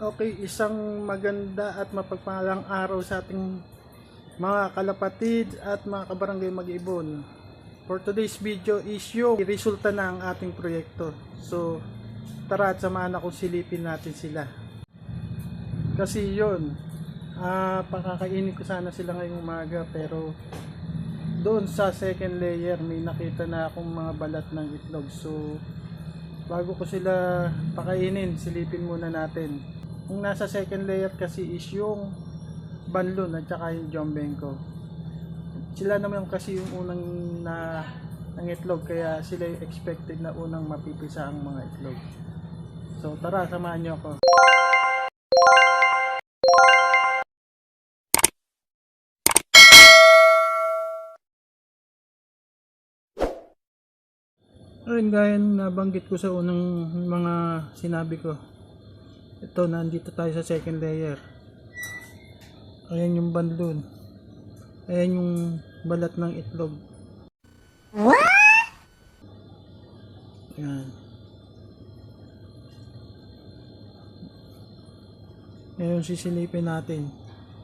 Okay, isang maganda at mapagpalang araw sa ating mga kalapatid at mga kabarangay Mag-Ibon. For today's video is yung resulta na ang ating proyekto. So, tara at samahan akong silipin natin sila. Kasi yun, pakakainin ko sana sila ngayong umaga, pero doon sa second layer may nakita na akong mga balat ng itlog. So, bago ko sila pakainin, silipin muna natin. Yung nasa second layer kasi is yung banlon at saka yung jombenko. Sila naman kasi yung unang ng itlog, kaya sila yung expected na unang mapipisa ang mga itlog. So tara, samahan nyo ako. Ayun, gaya ng nabanggit ko sa unang mga sinabi ko. Ito, nandito tayo sa second layer. Ayan yung banlon. Ayan yung balat ng itlog. What? Ayan. Ngayon sisilipin natin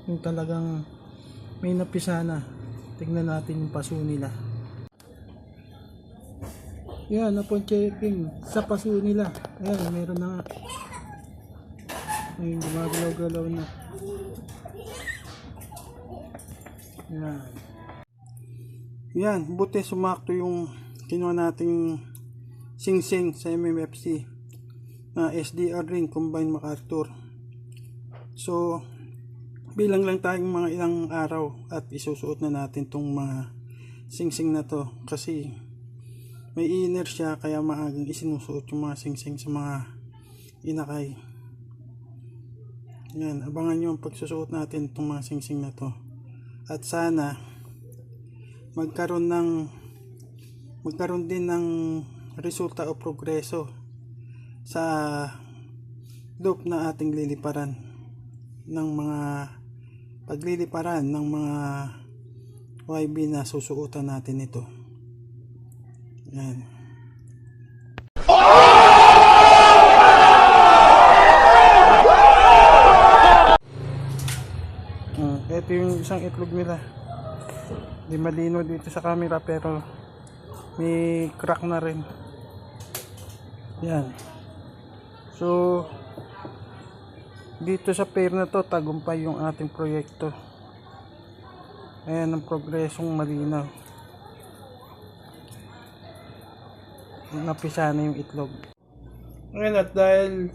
yung talagang may napisa na. Tignan natin yung paso nila. Yan, upon checking sa paso nila. Ayan, meron na nga. Ayun, gumagalaw-galaw na. Yan. Yan, buti sumakto yung kinuha nating sing-sing sa MMFC na SDR ring Combined MacArthur. So, bilang lang tayong mga ilang araw at isusuot na natin tong mga sing-sing na to kasi may inner siya, kaya maagang isinusuot yung mga sing-sing sa mga inakay. Yan, abangan nyo ang pagsusuot natin itong mga sing-sing na to. At sana magkaroon din ng resulta o progreso sa loop na ating liliparan ng mga pagliliparan ng mga YB na susuotan natin ito. Yan. Ito yung isang itlog nila. Di malino dito sa camera pero may crack na rin. Yan. So dito sa pair na to, tagumpay yung ating proyekto. Ayan ang progresong malinaw. Napisa na yung itlog. Ngayon, at dahil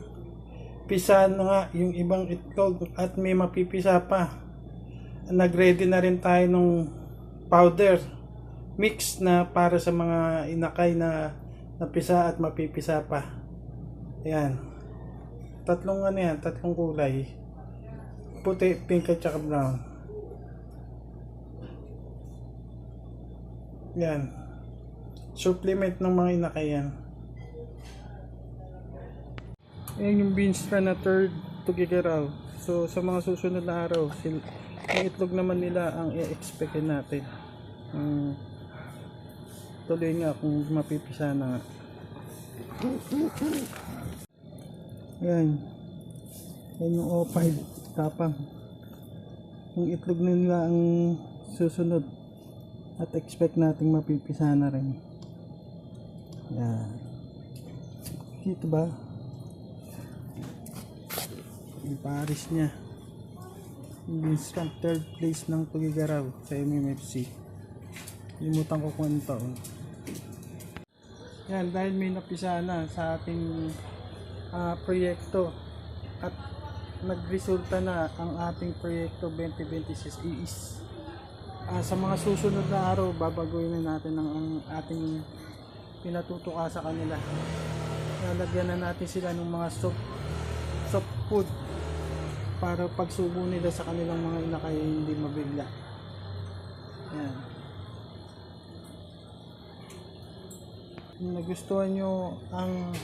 pisa na nga yung ibang itlog at may mapipisa pa, nagready na rin tayo ng powder mix na para sa mga inakay na napisa at mapipisa pa. Ayan, tatlong kulay, puti, pink at saka brown. Yan, supplement ng mga inakay yan. Ayan yung beans na third tugigaraw. So sa mga susunod na araw, yung itlog naman nila ang i-expect natin. Tuloy nga kung mapipisa na nga. Ayan. Ayan yung O5 tapang. Yung itlog nila ang susunod at expect nating mapipisa na rin. Ayan. Dito ba? Yung paris niya. Instant third place ng Tugigaraw sa MMFC. Limutan ko kung anong taon. Yan, dahil may napisa na sa ating proyekto at nagresulta na ang ating proyekto 2026 is sa mga susunod na araw babaguhin na natin ang ating pinatutuka sa kanila. Lalagyan na natin sila ng mga soft food para pagsubo nila sa kanilang mga inakay hindi mabigla. Yan. Kung nagustuhan nyo ang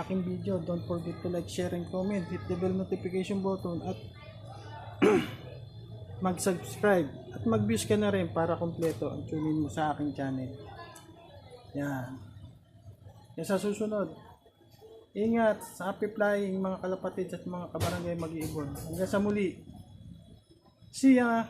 aking video, don't forget to like, share, and comment. Hit the bell notification button at mag-subscribe at mag-views ka na rin para kompleto ang tunin mo sa aking channel. Yan. Sa susunod, Ingat sa happy flying mga kalapatid at mga kabarangay mag-iibon. Hanggang sa muli. See ya!